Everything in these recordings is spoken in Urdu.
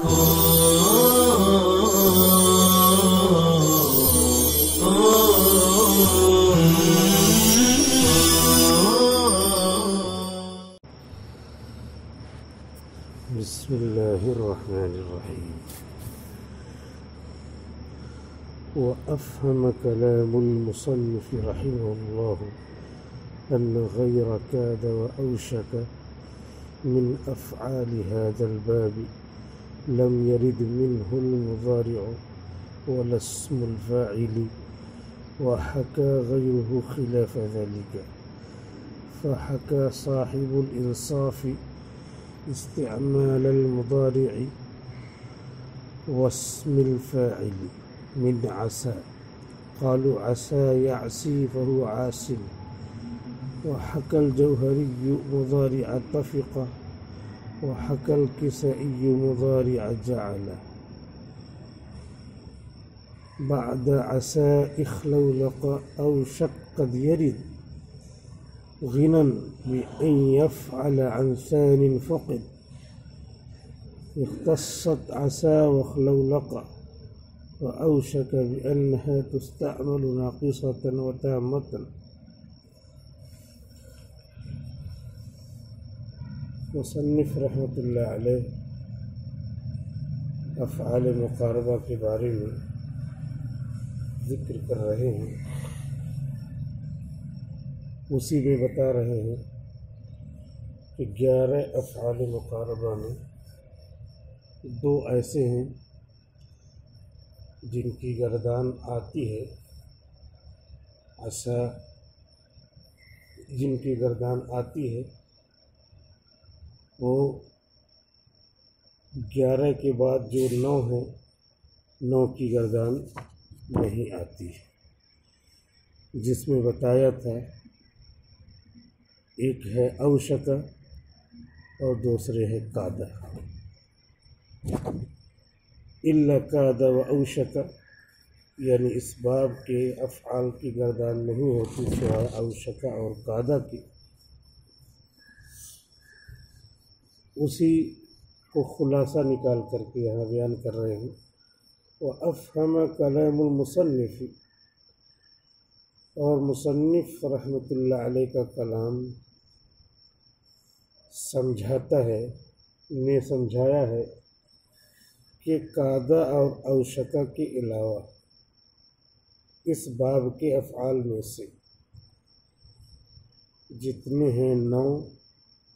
بسم الله الرحمن الرحيم. وأفهم كلام المصنف رحمه الله أن غير كاد وأوشك من أفعال هذا الباب لم يرد منه المضارع ولا اسم الفاعل، وحكى غيره خلاف ذلك، فحكى صاحب الإنصاف استعمال المضارع واسم الفاعل من عسى، قالوا عسى يعسي فهو عاس. وحكى الجوهري مضارع اتفق، وحكى الكسائي مضارع جعل. بعد عسى اخلولق أو شق قد يرد غنى بأن يفعل عن ثان فقد، اختصت عسى واخلولق وأوشك بأنها تستعمل ناقصة وتامة. مصنف رحمۃ اللہ علیہ افعال مقاربہ کے بارے میں ذکر کر رہے ہیں، اسی میں بتا رہے ہیں کہ 11 افعال مقاربہ میں 2 ایسے ہیں جن کی گردان آتی ہے، عسا جن کی گردان آتی ہے وہ 11 کے بعد جو 9 ہے 9 کی گردان نہیں آتی، جس میں بتایا تھا ایک ہے اوشک اور دوسرے ہے کادا۔ الا کاد و اوشک یعنی اس باب کے افعال کی گردان نہیں ہوتی سوائے اوشک اور کادا کی۔ اسی کو خلاصہ نکال کر کے یہاں بیان کر رہے ہیں۔ وَأَفْهَمَ كَلَامُ الْمُصَنِّفِ، اور مصنف رحمۃ اللہ علیہ کا کلام سمجھاتا ہے، نے سمجھایا ہے کہ کادا اور اوشکا کے علاوہ اس باب کے افعال میں سے جتنے ہیں 9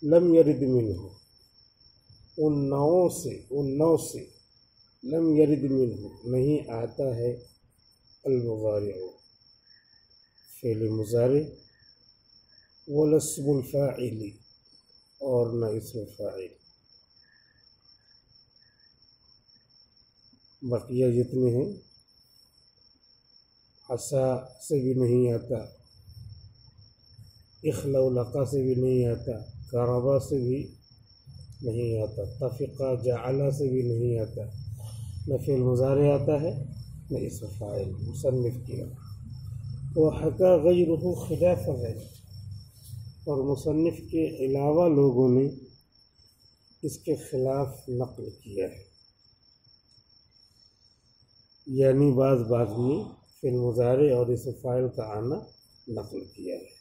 لم یرد منہ، ان 9 سے لم یرد منہ نہیں آتا ہے المضارع فعل مضارع، ولا اسم الفاعل اور نہ اسم فاعل۔ بقیہ جتنے ہیں عسا سے بھی نہیں آتا، اخلولقا سے بھی نہیں آتا، کربا سے بھی نہیں آتا، تفقہ جعلا سے بھی نہیں آتا، نہ فعل مضارع آتا ہے نہ اسم فاعل مصنف کیا۔ وحکا غیرہ خلاف ذلک، اور مصنف کے علاوہ لوگوں نے اس کے خلاف نقل کیا ہے، یعنی بعض میں فعل مضارع اور اسم فاعل کا آنا نقل کیا ہے۔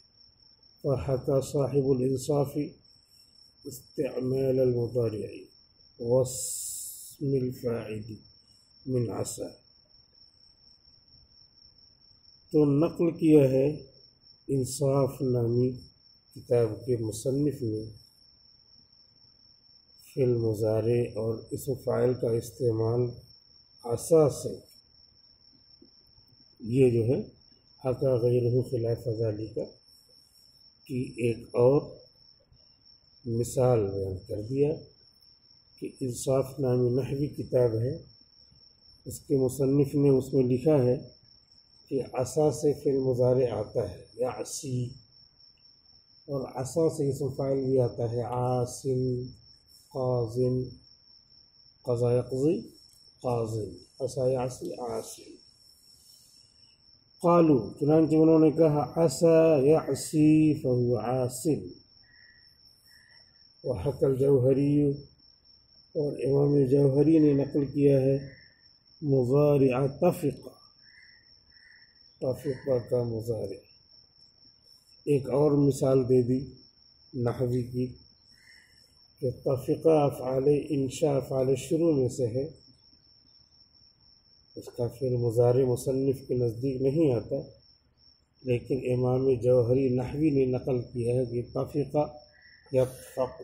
وحکا صاحب الانصاف استعمال المضارع واسم الفاعل من عسى، تو نقل کیا ہے انصاف نامی کتاب کے مصنف نے فعل مضارع اور اسم فاعل کا استعمال عسا سے، یہ جو ہے حکا غیرہ خلاف ذالک کی ایک اور مثال بیان کر دیا کہ انصاف نامی نحوی کتاب ہے، اس کے مصنف نے اس میں لکھا ہے کہ عسا سے فعل مضارع آتا ہے یعسی، اور عسا سے اسم فاعل بھی آتا ہے عاصم، قاضم، قضا یقضی قاضم، عسا یعسی عاصم۔ قالوا، چنانچہ انہوں نے کہا عسا یعسی فهو عاصم۔ وحکى الجوہری اور امام جوہری نے نقل کیا ہے مضارع طفق، طفق کا مضارع۔ ایک اور مثال دے دی نحوی کی کہ طفقہ افعال انشاء افعال شروع میں سے ہے، اس کا فعل مضارع مصنف کے نزدیک نہیں آتا، لیکن امام جوہری نحوی نے نقل کیا ہے کہ طفقہ یطفق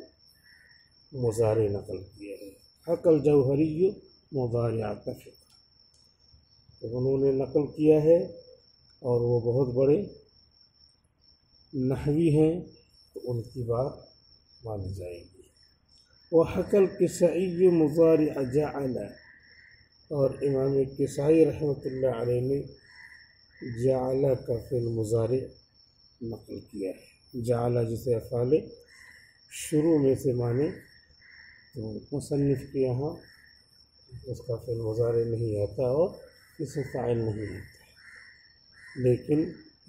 مضارع نقل کیا ہے، حق الجوہری مضارع طفق، تو انہوں نے نقل کیا ہے اور وہ بہت بڑے نحوی ہیں، تو ان کی بات مانی جائے گی۔ وحق الکسائی مضارع جعل، اور امام کسائی رحمۃ اللہ علیہ نے جعل کا فعل مضارع نقل کیا ہے۔ جعل جسے افعال شروع میں سے مانے، تو مصنف کے یہاں اس کا فعل مضارع نہیں آتا اور اسم فاعل نہیں ہوتا، لیکن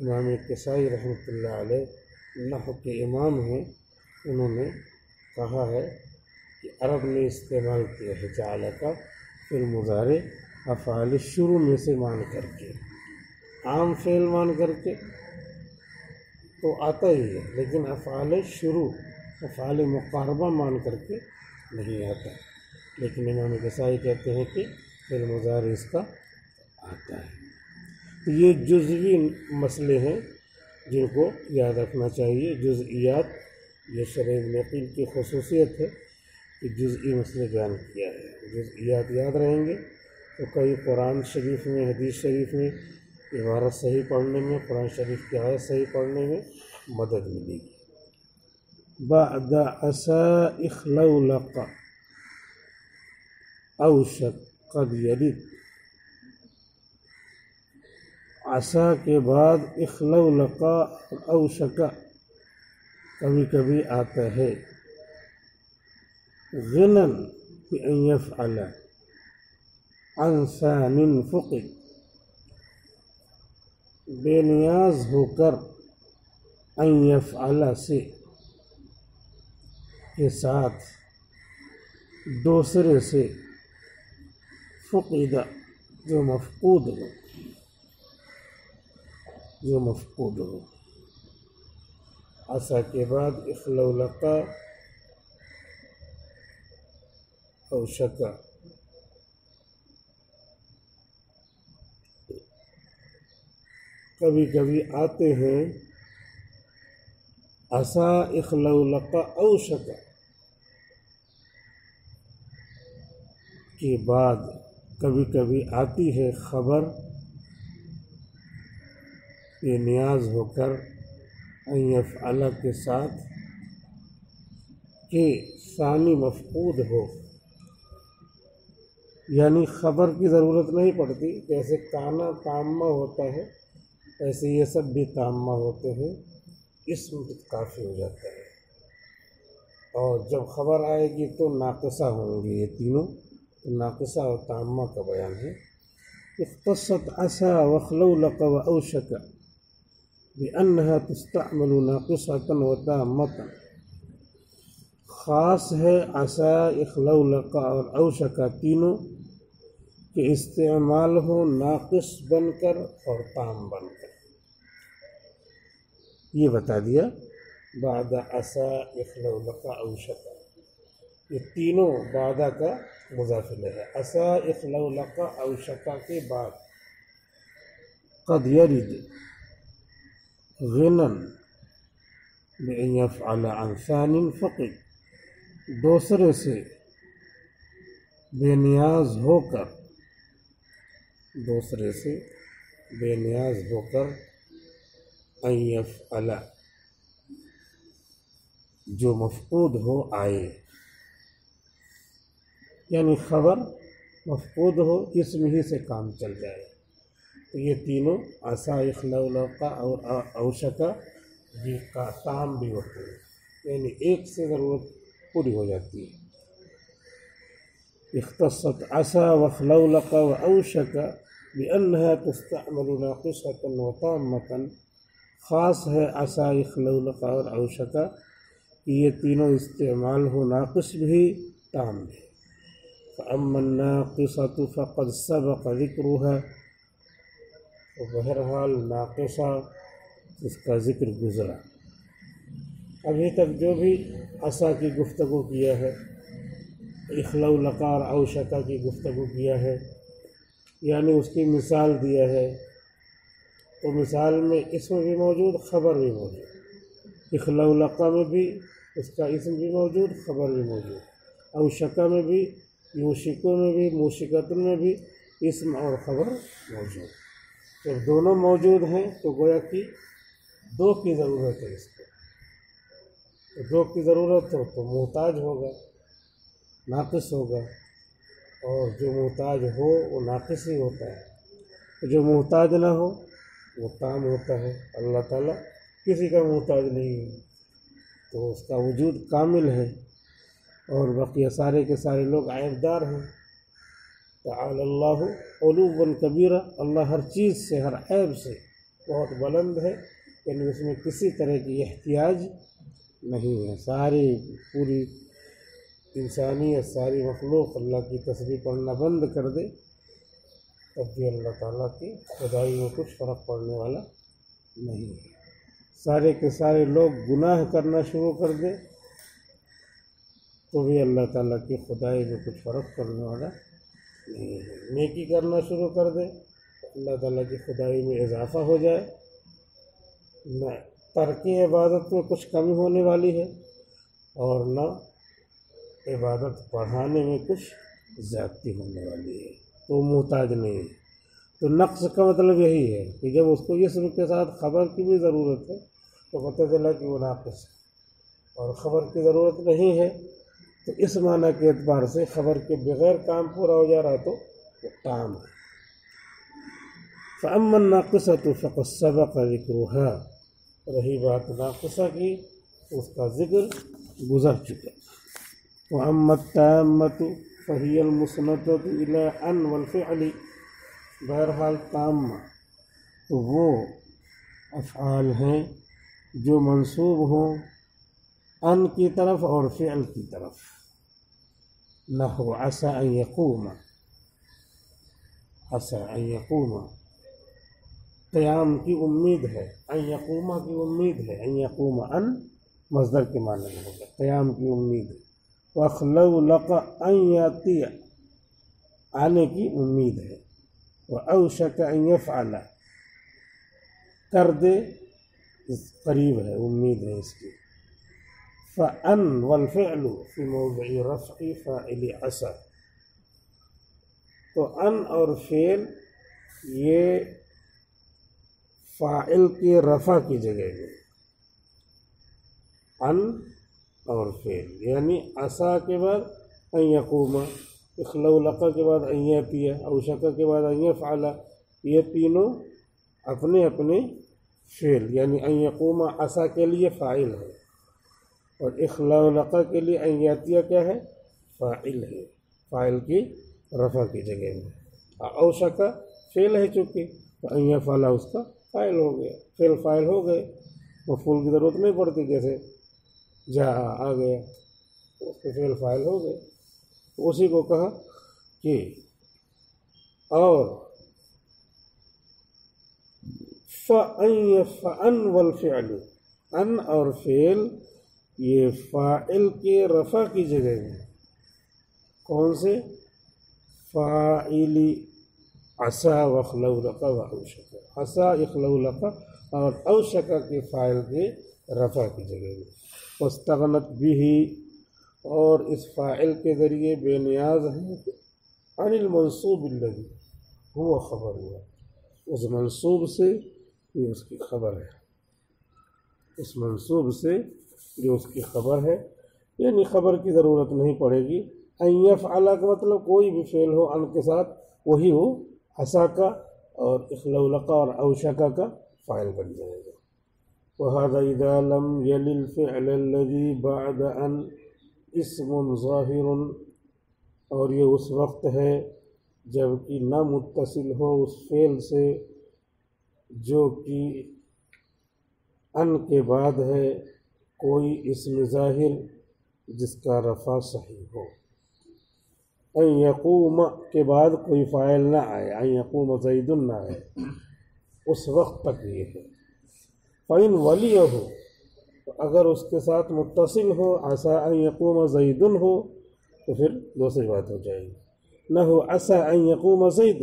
امام کسائی رحمۃ اللہ علیہ نحو کے امام ہیں، انہوں نے کہا ہے کہ عرب نے استعمال کیا ہے جعل کا فعل مضارع افعال شروع میں سے مان کر کے، عام فعل مان کر کے تو آتا ہی ہے، لیکن افعال شروع افعال مقاربہ مان کر کے نہیں آتا، لیکن امام کسائی کہتے ہیں کہ فعل مضارع اس کا آتا ہے۔ تو یہ جزوی مسئلے ہیں جن کو یاد رکھنا چاہیے، جزئیات، یہ شرح ابن عقیل کی خصوصیت ہے کہ جزئی مسئلے بیان کیا ہے، جزئیات یاد رہیں گے تو کئی قرآن شریف میں حدیث شریف میں عبارت صحیح پڑھنے میں، قرآن شریف کی آیت صحیح پڑھنے میں مدد ملے گی۔ بعد عسى اخلولق اوشک قد یرد، عسى کے بعد اخلولق اور اوشک کبھی کبھی آتا ہے، غنن بأن يفعل عن ثان فقد، بے نیاز ہو کر ان یفعل سے کے ساتھ دوسرے سے، فقد جو مفقود ہو، جو مفقود ہو۔ عسا کے بعد اخلولقا او شکا، کبھی کبھی آتے ہیں عسا اخلولقا او شکا کے بعد کبھی کبھی آتی ہے خبر بے نیاز ہو کر ان یفعل کے ساتھ کہ ثانی مفقود ہو، یعنی خبر کی ضرورت نہیں پڑتی، جیسے کانا تامہ ہوتا ہے ایسے یہ سب بھی تامہ ہوتے ہیں، اسم کافی ہو جاتا ہے، اور جب خبر آئے گی تو ناقصہ ہوں گے یہ تینوں، تو ناقصہ اور تامہ کا بیان ہے۔ اختصت عسى واخلولق واوشك بأنها تستعمل ناقصة وتامة، خاص ہے عسى اخلولق اور اوشک تینوں کہ استعمال ہو ناقص بن کر اور تام بن کر، یہ بتا دیا۔ بعد عسى اخلولق اوشک، یہ تینوں بعد کا مضاف الیہ ہے، عسى اخلولق اوشک کے بعد، قد یرد غنن بأن يفعل عن ثان فقد، دوسرے سے بے نیاز ہو کر، دوسرے سے بے نیاز ہو کر ان یفعل جو مفقود ہو آئے، یعنی خبر مفقود ہو اسم ہی سے کام چل جائے، تو یہ تینوں عسى اخلولق اور اوشک یہ کا تام بھی ہوتے ہیں، یعنی ایک سے ضرورت پوری ہو جاتی ہے۔ اختصت عسى واخلولق واوشک بأنها تستعمل ناقصة وتامة، خاص ہے عسى اخلولق اور اوشک کہ یہ تینوں استعمال ہو ناقص بھی تام بھی۔ فأما الناقصة فقد سبق ذکرها، تو بہرحال ناقصہ اس کا ذکر گزرا۔ ابھی تک جو بھی عصا کی گفتگو کیا ہے، اخلو لقار اوشکا کی گفتگو کیا ہے، یعنی اس کی مثال دیا ہے، تو مثال میں اسم بھی موجود، خبر بھی موجود۔ اخلو لقا میں بھی اس کا اسم بھی موجود، خبر بھی موجود۔ اوشکا میں بھی، یوشکو میں بھی، موشکتن میں بھی اسم اور خبر موجود۔ جب دونوں موجود ہیں تو گویا کہ دو کی ضرورت ہے اس کو۔ تو دو کی ضرورت ہو تو محتاج ہوگا، ناقص ہوگا، اور جو محتاج ہو وہ ناقص ہی ہوتا ہے۔ جو محتاج نہ ہو وہ تام ہوتا ہے۔ اللہ تعالیٰ کسی کا محتاج نہیں ہے، تو اس کا وجود کامل ہے، اور بقیہ سارے کے سارے لوگ عیبدار ہیں۔ تعالی اللہ علوا کبیرہ، اللہ ہر چیز سے، ہر عیب سے بہت بلند ہے، یعنی اس میں کسی طرح کی احتیاج نہیں ہے۔ ساری پوری انسانیت، ساری مخلوق اللہ کی تسبیح پڑھنا بند کر دے تب بھی اللہ تعالیٰ کی خدائی میں کچھ فرق پڑنے والا نہیں ہے۔ سارے کے سارے لوگ گناہ کرنا شروع کر دے تو بھی اللہ تعالیٰ کی خدائی میں کچھ فرق پڑنے والا نہیں ہے۔ نیکی کرنا شروع کر دے تو اللہ تعالیٰ کی خدائی میں اضافہ ہو جائے، نہ ترک عبادت میں کچھ کمی ہونے والی ہے، اور نہ عبادت بڑھانے میں کچھ زیادتی ہونے والی ہے، تو محتاج نہیں ہے۔ تو نقص کا مطلب یہی ہے کہ جب اس کو اسم کے ساتھ خبر کی بھی ضرورت ہے تو پتہ چلا کہ وہ ناقص ہے، اور خبر کی ضرورت نہیں ہے تو اس معنی کے اعتبار سے خبر کے بغیر کام پورا ہو جا رہا تو وہ تام ہے۔ فَأَمَّا النَّاقِصَةُ فَقَدْ سَبَقَ ذِكْرُهَا، رہی بات ناقصہ کی اس کا ذکر گزر چکا۔ وَأَمَّا التَّامَّةُ فَهِيَ الْمُسْنَدَةُ إِلَىٰ أَنْ وَالْفِعْلِ، بہرحال تامہ تو وہ افعال ہیں جو منسوب ہوں ان کی طرف اور فعل کی طرف۔ نحو عسى ان یقوم، عسى ان یقوم، قیام کی امید ہے، ان یقوم کی امید ہے، ان یقوم ان مصدر کے معنی میں ہوگا، قیام کی امید ہے۔ وَأَخْلَوْ لَقَ أَن يَأْتِيَ، آنے کی امید ہے۔ وَأَوْشَكَ أَن يَفْعَلَ، کر دے، قریب ہے، امید ہے اس کی۔ فَأَن وَالْفِعْلُ فِي مَوْضِعِ رَفْعِ فَاعِلِ عَسَى، تو ان اور فعل یہ فاعل کی رفع کی جگہ میں، ان اور فعل، یعنی عصا کے بعد ان یقوم، اخلو لقا کے بعد ان یاتیہ، اوشکا کے بعد ان یفعل، یہ تینوں اپنے اپنے فعل، یعنی ان یقوم عصا کے لیے فاعل ہے، اور اخلو لقا کے لیے ان یاتیہ کیا ہے؟ فاعل ہے، فاعل کی رفع کی جگہ میں۔ اوشکا فعل ہے چونکہ، تو ان یفعل اس کا فاعل ہو گیا، فعل فاعل ہو گئے، مفعول کی ضرورت نہیں پڑتی، جیسے جا آ گیا تو اس کے فعل فاعل ہو گئے۔ تو اسی کو کہا کہ اور فَأَن وَالْفِعْلُ، ان اور فعل یہ فاعل کے رفع کی جگہ میں، کون سے؟ فاعل عسى وَأَخْلَوْ لَقَ وَأَوْشَكَ، عسى اخلو لقا اور اوشکا کے فاعل کے رفع کی جگہ میں۔ واستغنت به، اور اس فاعل کے ذریعے بے نیاز ہے عن المنصوب الذی هو خبر ہوا، اس منصوب سے جو اس کی خبر ہے، اس منصوب سے جو اس کی خبر ہے، یعنی خبر کی ضرورت نہیں پڑے گی۔ ان یفعل کا مطلب کوئی بھی فعل ہو ان کے ساتھ وہی ہو، عسا کا اور اخلو لقا اور اوشکا کا فاعل بن جائے گا۔ وَهَذَا إِذَا لَمْ يَلِ الْفِعْلَ الَّذِي بَعْدَ أَنْ اسم ظاہر، اور یہ اس وقت ہے جب کہ نہ متصل ہو اس فعل سے جو کہ ان کے بعد ہے کوئی اسم ظاہر جس کا رفع صحیح ہو۔ ان یقوم کے بعد کوئی فاعل نہ آئے، ان یقوم زید نہ آئے، اس وقت تک یہ ہے۔ فَإِنْ وَلِيَهُ، تو اگر اس کے ساتھ متصل ہو عسیٰ ان یقوم زید ہو تو پھر دوسری بات ہو جائے گی۔ نہ ہو عسیٰ ان یقوم زید،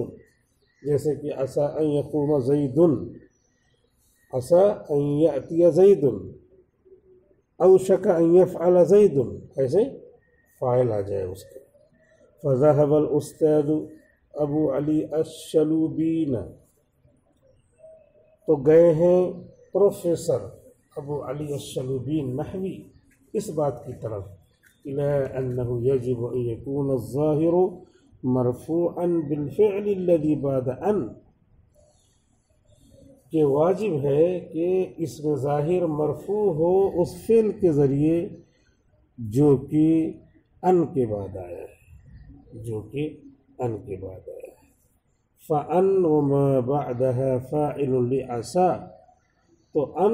جیسے کہ عسیٰ ان یقوم زید، عسیٰ ان یأتی زید، اوشک ان یفعل زید، ایسے فاعل آ جائے اس کے۔ فذهب الاستاذ ابو علی الشلوبین، تو گئے ہیں پروفیسر ابو علی الشلوبین نحوی اس بات کی طرف، إلى أنه يجب أن يكون الظاهر مرفوعا بالفعل الذي بعد ان، کہ واجب ہے کہ اس میں ظاہر مرفوع ہو اس فعل کے ذریعے جو کہ ان کے بعد آیا ہے، جو کہ ان کے بعد آیا ہے۔ فَأَن وَمَا بَعْدَهَا فَاعِلٌ لِعَسَىٰ، تو ان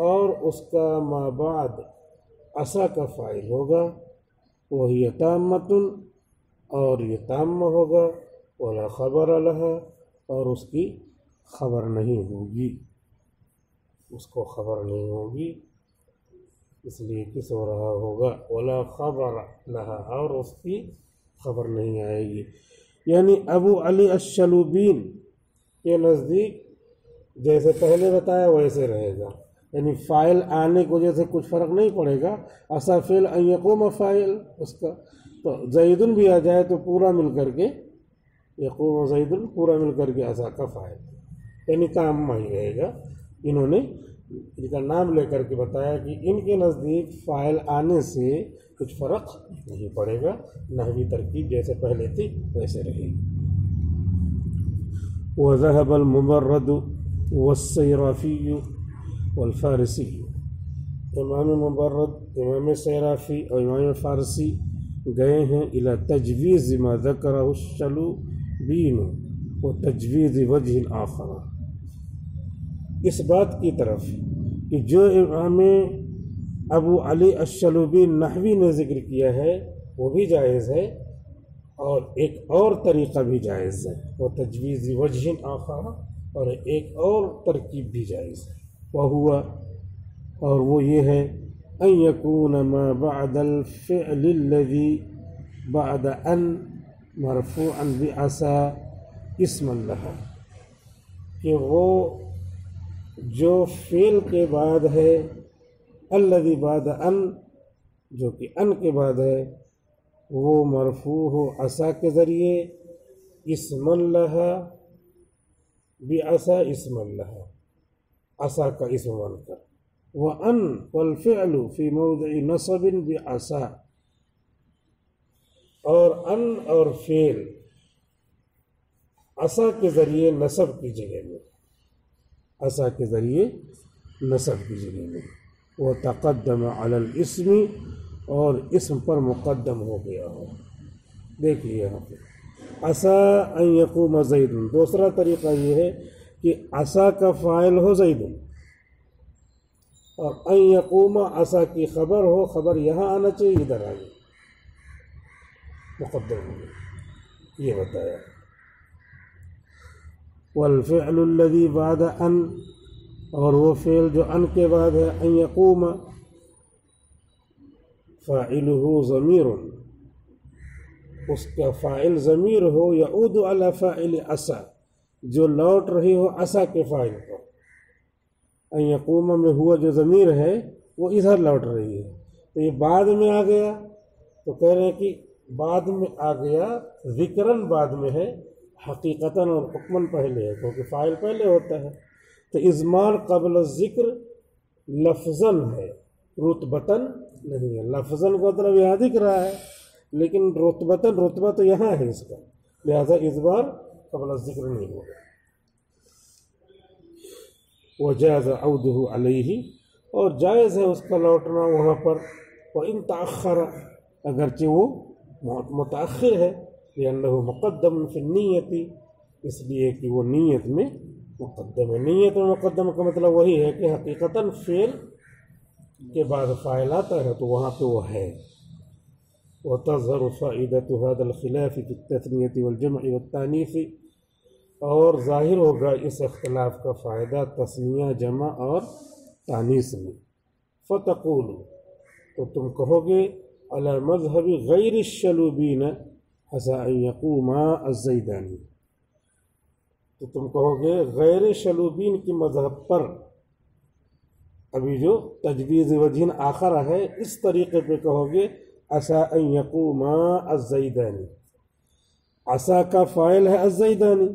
اور اس کا ما بعد عسیٰ کا فاعل ہوگا، وہی تامۃ، اور یہ تامہ ہوگا، ولا خبر لہا، اور اس کی خبر نہیں ہوگی، اس کو خبر نہیں ہوگی، اس لیے کس ہو رہا ہوگا ولا خبر لہا، اور اس کی خبر نہیں آئے گی۔ یعنی ابو علی الشلوبین کے نزدیک جیسے پہلے بتایا ویسے رہے گا، یعنی فاعل آنے کی وجہ سے کچھ فرق نہیں پڑے گا، عسیٰ فعل ان یقوم فاعل اس کا، تو زیدن بھی آ جائے تو پورا مل کر کے یقوم زیدن، پورا مل کر کے عسیٰ کا فاعل، یعنی تامہ ہی رہے گا۔ انہوں نے ان کا نام لے کر کے بتایا کہ ان کے نزدیک فاعل آنے سے کچھ فرق نہیں پڑے گا، نحوی ترکیب جیسے پہلے تھی ویسے رہے گی۔ وذهب المبرد والسیرافی والفارسی، امام مبرد، امام سیرافی اور امام فارسی گئے ہیں الی تجویز ما ذکرہ الشلوبین و تجویز وجہ آخر، اس بات کی طرف کہ جو امام ابو علی الشلوبین نحوی نے ذکر کیا ہے وہ بھی جائز ہے، اور ایک اور طریقہ بھی جائز ہے، وہ تجویز وجہ آخر، اور ایک اور ترکیب بھی جائز ہے، وہو، اور وہ یہ ہے ان یکون ما بعد الفعل الذی بعد ان مرفوعا بعسیٰ اسما لہا، کہ وہ جو فعل کے بعد ہے الذی بعد ان، جو کہ ان کے بعد ہے، وہ مرفوع ہو عسیٰ کے ذریعے، اسما لہا، بعسیٰ اسما لہا، عسیٰ کا اسم بن کر، وَأَن وَالْفِعْلُ فِي مَوْضِعِ نَصْبٍ بِعَسَىٰ، اور ان اور فعل عسیٰ کے ذریعے نصب کی جگہ میں، عسیٰ کے ذریعے نصب کی جگہ میں، وَتَقَدَّمَ عَلَى الْإِسْمِ، اور اسم پر مقدم ہو گیا ہو۔ دیکھیے یہاں پہ عسیٰ ان یقوم زید، دوسرا طریقہ یہ ہے کہ عسیٰ کا فاعل ہو زید، اور ان یقوم عسیٰ کی خبر ہو، خبر یہاں آنا چاہیے، ادھر آ گئی، مقدم ہو گئی، یہ بتایا۔ والفعل الذی بعد ان، اور وہ فعل جو ان کے بعد ہے، ان یقوم فاعلہ ضمیر، اس کا فاعل ضمیر ہو، یعود علی فاعل عسیٰ، جو لوٹ رہی ہو عسیٰ کے فاعل پر۔ ان یقوم میں ہوا جو ضمیر ہے وہ ادھر لوٹ رہی ہے، تو یہ بعد میں آ گیا، تو کہہ رہے ہیں کہ بعد میں آ گیا، ذکراً بعد میں ہے، حقیقتاً اور حکماً پہلے ہے، کیونکہ فاعل پہلے ہوتا ہے، تو اضمار قبل الذکر لفظاً ہے، رتبتاً نہیں ہے۔ لفظاً کا مطلب یہاں دکھ رہا ہے، لیکن رتبتاً، رتبہ تو یہاں ہے اس کا، لہذا اضمار قبل الذکر نہیں ہوگا۔ وجاز عودہ علیہ، اور جائز ہے اس کا لوٹنا وہاں پر، وَإِن تأخر، اگرچہ وہ متأخر ہے، لأنہ مقدم فی النیت، اس لیے کہ وہ نیت میں مقدم ہے۔ نیت میں مقدم کا مطلب وہی ہے کہ حقیقتاً فعل کے بعد فاعل آتا ہے تو وہاں پہ وہ ہے، وتظهر فائدة هذا الخلاف في التثنية والجمع والتانيث، اور ظاہر ہوگا اس اختلاف کا فائدہ تثنیہ، جمع اور تانیث میں۔ فتقول، تو تم کہو گے علی مذہب غیر الشلوبین عسى ان یقوما الزیدانی، تو تم کہو گے غیر شلوبین کی مذہب پر، ابھی جو تجویز وجہ آخر ہے اس طریقے پہ کہو گے عسى ان یقوما الزیدانی، عسى کا فاعل ہے الزیدانی،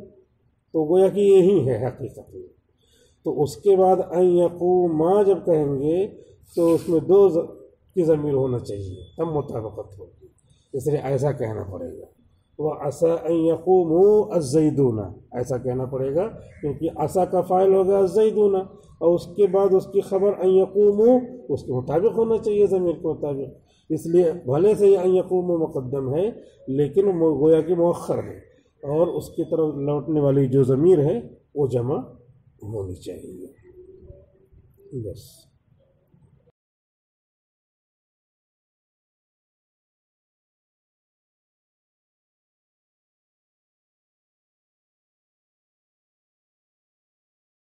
تو گویا کہ یہی ہے حقیقت میں۔ تو اس کے بعد ان یقوما جب کہیں گے تو اس میں دو کی ضمیر ہونا چاہیے، تب مطابقت ہوگی، اس لیے ایسا کہنا پڑے گا۔ وعسى ان يقوموا الزیدون، ایسا کہنا پڑے گا کیونکہ عسى کا فاعل ہوگا الزیدون، اور اس کے بعد اس کی خبر ان یقوموا اس کے مطابق ہونا چاہیے، ضمیر کے مطابق، اس لیے بھلے سے یہ ان یقوموا مقدم ہے لیکن گویا کہ مؤخر ہے، اور اس کی طرف لوٹنے والی جو ضمیر ہے وہ جمع ہونی چاہیے۔ بس۔